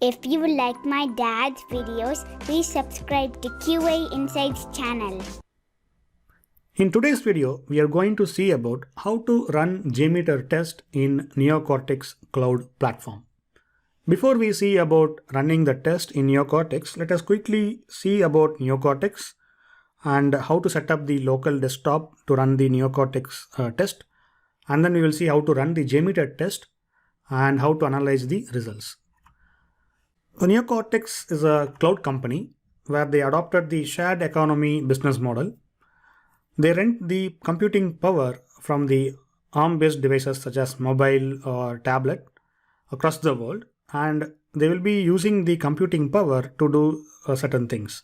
If you like my dad's videos, please subscribe to QA Insights channel. In today's video, we are going to see about how to run JMeter test in NeoCortex Cloud platform. Before we see about running the test in NeoCortex, let us quickly see about NeoCortex and how to set up the local desktop to run the NeoCortex test. And then we will see how to run the JMeter test and how to analyze the results. NeoCortex is a cloud company where they adopted the shared economy business model. They rent the computing power from the ARM-based devices such as mobile or tablet across the world, and they will be using the computing power to do certain things.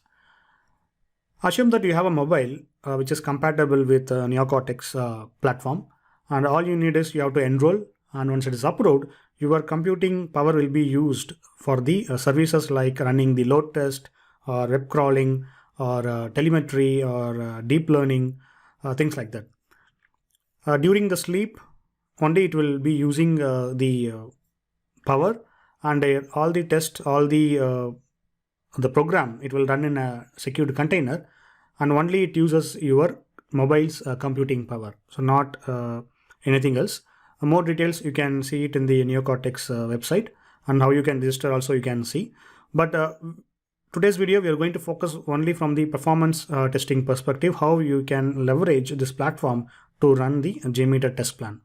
Assume that you have a mobile which is compatible with NeoCortex platform, and all you need is you have to enroll, and once it is approved, your computing power will be used for the services like running the load test or web crawling or telemetry or deep learning, things like that. During the sleep, only it will be using the power, and all the test, all the program, it will run in a secured container, and only it uses your mobile's computing power, so not anything else. More details you can see it in the NeoCortex website, and how you can register also you can see. But today's video we are going to focus only from the performance testing perspective, how you can leverage this platform to run the JMeter test plan.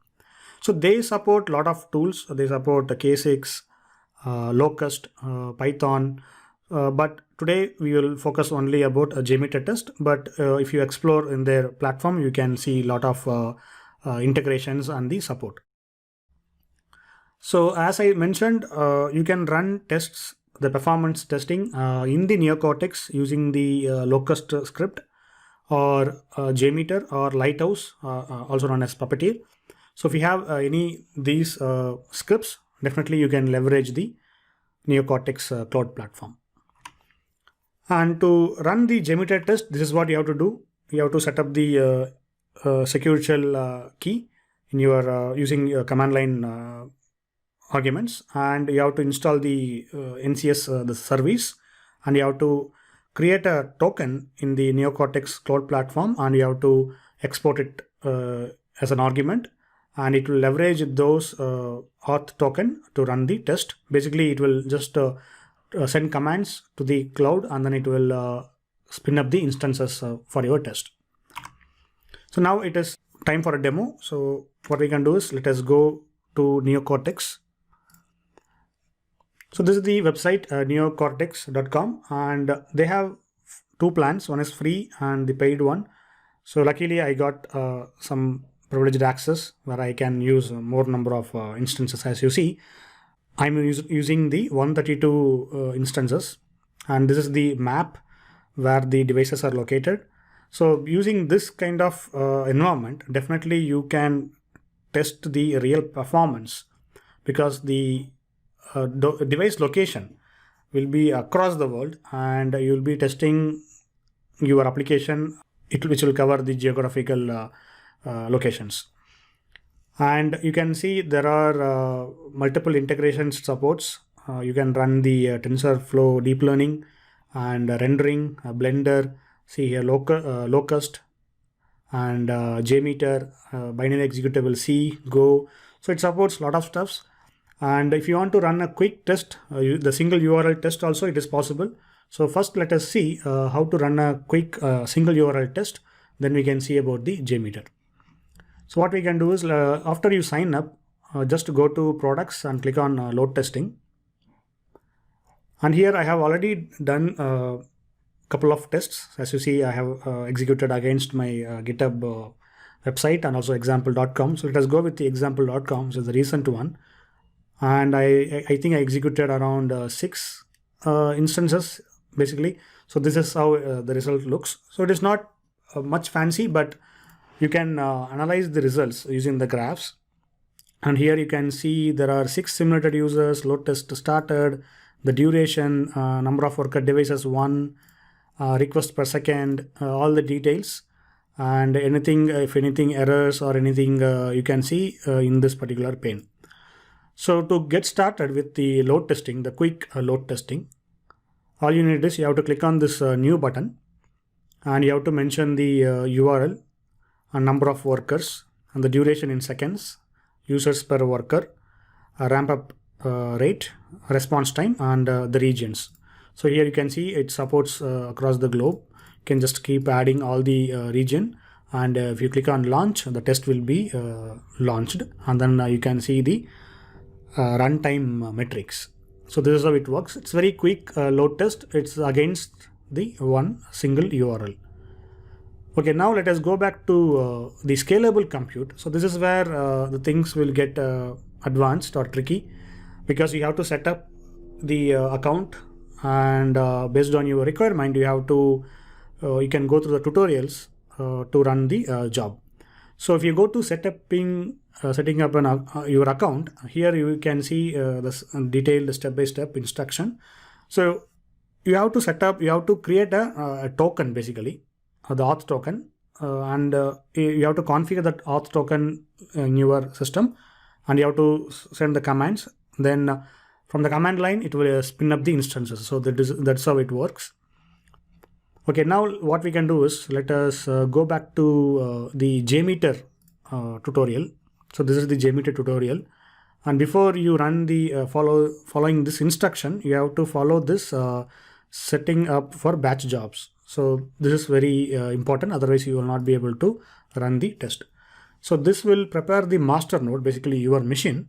So they support a lot of tools. They support K6, Locust, Python, but today we will focus only about a JMeter test. But if you explore in their platform, you can see a lot of integrations and the support. So as I mentioned, you can run tests, the performance testing in the NeoCortex using the Locust script or JMeter or Lighthouse, also known as Puppeteer. So if you have any these scripts, definitely you can leverage the NeoCortex cloud platform. And to run the JMeter test, this is what you have to do. You have to set up the secure shell key in your using your command line arguments, and you have to install the NCS the service, and you have to create a token in the NeoCortex cloud platform, and you have to export it as an argument, and it will leverage those auth token to run the test. Basically it will just send commands to the cloud, and then it will spin up the instances for your test. So now it is time for a demo. So what we can do is, let us go to NeoCortex. So this is the website neocortex.com, and they have two plans. One is free and the paid one. So luckily I got some privileged access where I can use more number of instances. As you see, I'm using the 132 instances, and this is the map where the devices are located. So using this kind of environment, definitely you can test the real performance, because the device location will be across the world, and you will be testing your application which will cover the geographical locations. And you can see there are multiple integration supports. You can run the TensorFlow deep learning and rendering, Blender, see here Locust and JMeter, binary executable C, Go. So it supports a lot of stuffs. And if you want to run a quick test, the single URL test also, it is possible. So first let us see how to run a quick single URL test, then we can see about the JMeter. So what we can do is, after you sign up, just go to products and click on load testing. And here I have already done a couple of tests. As you see, I have executed against my GitHub website and also example.com. So let us go with the example.com, so the recent one. And I think I executed around 6 instances basically. So this is how the result looks. So it is not much fancy, but you can analyze the results using the graphs. And here you can see there are 6 simulated users, load test started, the duration, number of worker devices 1, request per second, all the details, and anything, if anything errors or anything you can see in this particular pane. So to get started with the load testing, the quick load testing, all you need is you have to click on this new button, and you have to mention the URL and number of workers and the duration in seconds, users per worker, ramp up rate, response time, and the regions. So here you can see it supports across the globe. You can just keep adding all the region, and if you click on launch, the test will be launched, and then you can see the runtime metrics. So this is how it works. It's very quick load test. It's against the one single URL. Okay, now let us go back to the scalable compute. So this is where the things will get advanced or tricky, because you have to set up the account, and based on your requirement, you have to you can go through the tutorials to run the job. So if you go to setting up your account, here you can see this detailed step-by-step instruction. So you have to create a token, basically the auth token, and you have to configure that auth token in your system, and you have to send the commands. Then from the command line, it will spin up the instances. So that's how it works. Okay, now what we can do is, let us go back to the JMeter tutorial. So this is the JMeter tutorial, and before you run the following this instruction, you have to follow this setting up for batch jobs. So this is very important, otherwise you will not be able to run the test. So this will prepare the master node, basically your machine,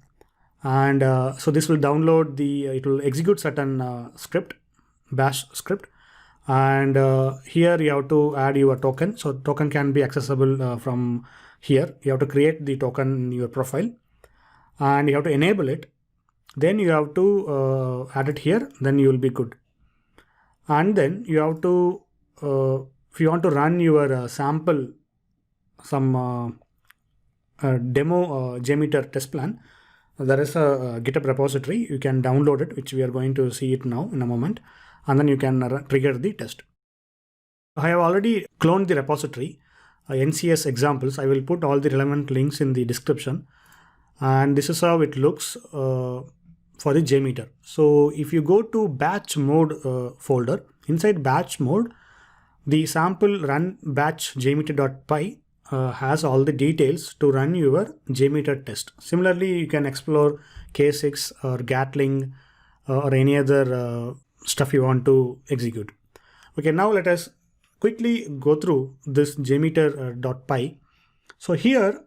and so this will download it will execute certain script, bash script, and here you have to add your token. So token can be accessible from here. You have to create the token in your profile, and you have to enable it. Then you have to add it here, then you will be good. And then you have to if you want to run your sample, some demo JMeter test plan, there is a GitHub repository. You can download it, which we are going to see it now in a moment, and then you can trigger the test. I have already cloned the repository, NCS examples. I will put all the relevant links in the description, and this is how it looks for the JMeter. So if you go to batch mode folder, inside batch mode, the sample run batch jmeter.py has all the details to run your JMeter test. Similarly, you can explore K6 or Gatling or any other stuff you want to execute. Okay, now let us quickly go through this jmeter.py. So here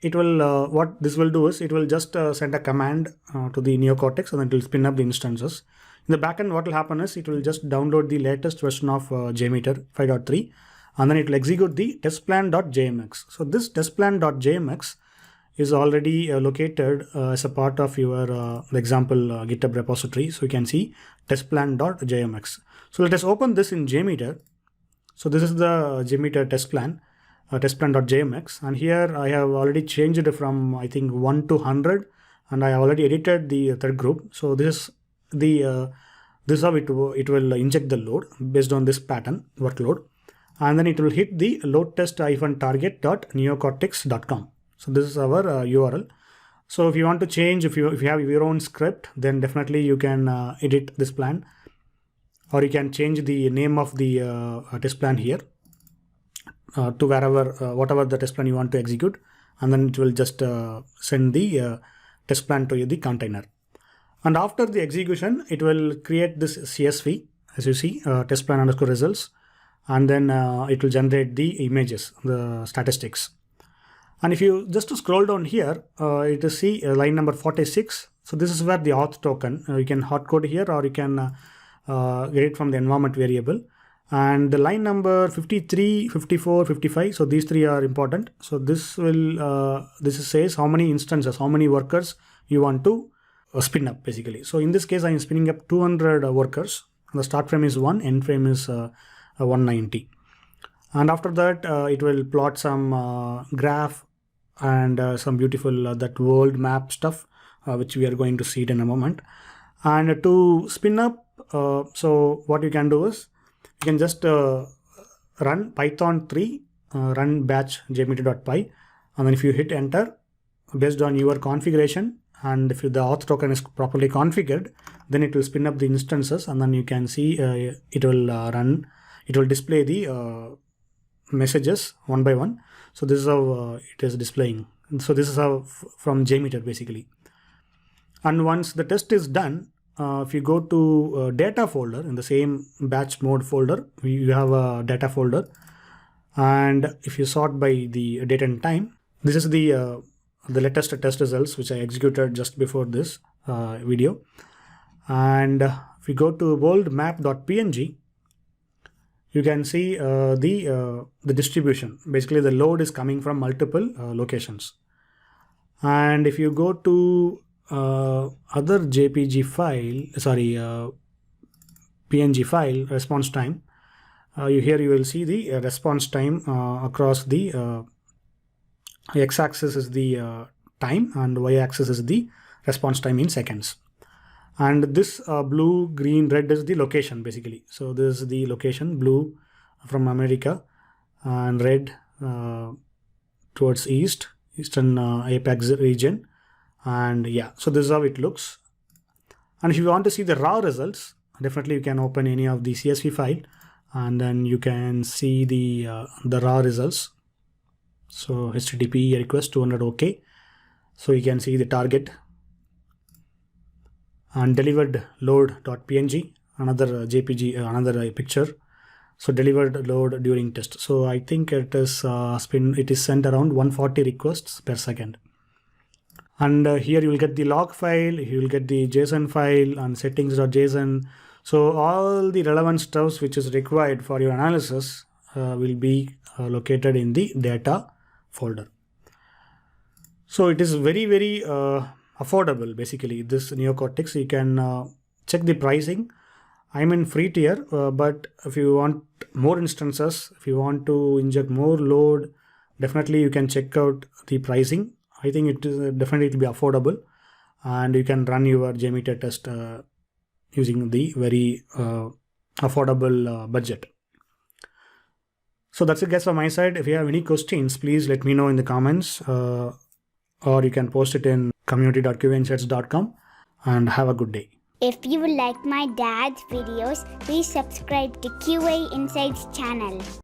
it will what this will do is it will just send a command to the neocortex, and then it will spin up the instances. In the backend, what will happen is it will just download the latest version of JMeter 5.3, and then it will execute the testplan.jmx. So this testplan.jmx is already located as a part of your the example GitHub repository. So you can see testplan.jmx. So let us open this in JMeter. So this is the JMeter test plan, testplan.jmx, and here I have already changed it from, I think, 1 to 100, and I already edited the thread group. So this is how it will inject the load based on this pattern workload, and then it will hit the load test-target.neocortex.com. So this is our URL. So if you want to change, if you have your own script, then definitely you can edit this plan, or you can change the name of the test plan here to whatever the test plan you want to execute, and then it will just send the test plan to the container. And after the execution, it will create this CSV, as you see, test plan underscore results, and then it will generate the images, the statistics. And if you just scroll down here, it will see line number 46. So this is where the auth token, you can hard code here, or you can get it from the environment variable. And the line number 53, 54, 55. So these three are important. So this will this says how many instances, how many workers you want to spin up, basically. So in this case, I am spinning up 200 workers. The start frame is 1, end frame is 190. And after that, it will plot some graph and some beautiful that world map stuff, which we are going to see it in a moment. And to spin up, so what you can do is you can just run Python 3 run batch jmeter.py, and then if you hit enter, based on your configuration and if the auth token is properly configured, then it will spin up the instances, and then you can see it will display the messages one by one. So this is how it is displaying. So this is how from JMeter basically. And once the test is done, if you go to data folder in the same batch mode folder, you have a data folder, and if you sort by the date and time, this is the latest test results which I executed just before this video. And if you go to worldmap.png, you can see the distribution. Basically, the load is coming from multiple locations. And if you go to other JPG file, PNG file response time, here you will see the response time across the x-axis is the time and y-axis is the response time in seconds. And this blue, green, red is the location basically. So this is the location, blue from America, and red towards eastern apex region. And yeah, so this is how it looks. And if you want to see the raw results, definitely you can open any of the CSV file, and then you can see the raw results. So HTTP request 200 OK. So you can see the target and delivered load.png, another JPG, another picture. So delivered load during test. So I think it is sent around 140 requests per second. And here you will get the log file, you will get the JSON file and settings.json. So all the relevant stuffs which is required for your analysis will be located in the data folder. So it is very, very affordable basically, this NeoCortex. You can check the pricing. I'm in free tier, but if you want more instances, if you want to inject more load, definitely you can check out the pricing. I think it is definitely be affordable, and you can run your JMeter test using the very affordable budget. So that's it guys from my side. If you have any questions, please let me know in the comments, or you can post it in community.qainsights.com, and have a good day. If you like my dad's videos, please subscribe to QA Insights channel.